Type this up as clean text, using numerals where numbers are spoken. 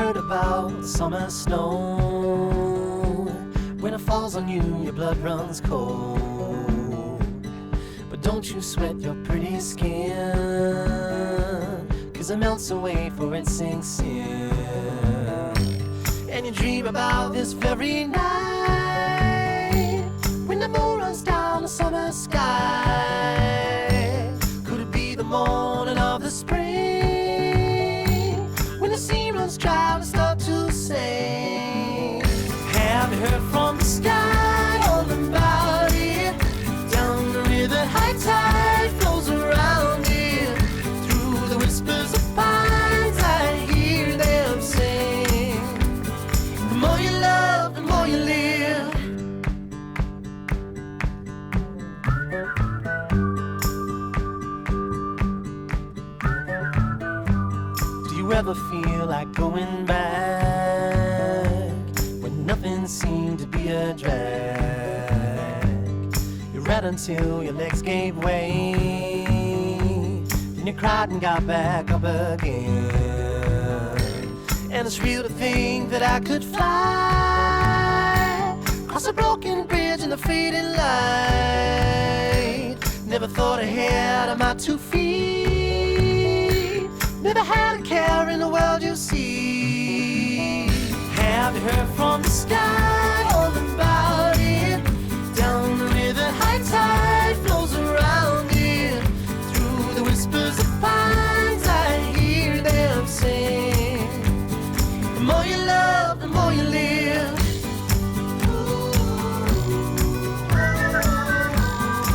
heard about summer snow? When it falls on you, your blood runs cold. But don't you sweat your pretty skin, 'cause it melts away for it sinks in. And you dream about this very night, when the moon runs down the summer sky. Could it be the morning of the spring, when the sea runs dry and start to sing? Have you heard from the sky all about it? Down the river, high tide flows around it. Through the whispers of pines, I hear them sing. The more you love, the more you live. Do you ever feel like going back, when nothing seemed to be a drag? You read until your legs gave way, then you cried and got back up again. And it's real to think that I could fly across a broken bridge in the fading light. Never thought ahead of my 2 feet, never had a care in the world, you see. Have you heard from the sky all about it? Down the river, high tide flows around it. Through the whispers of pines, I hear them sing. The more you love, the more you live.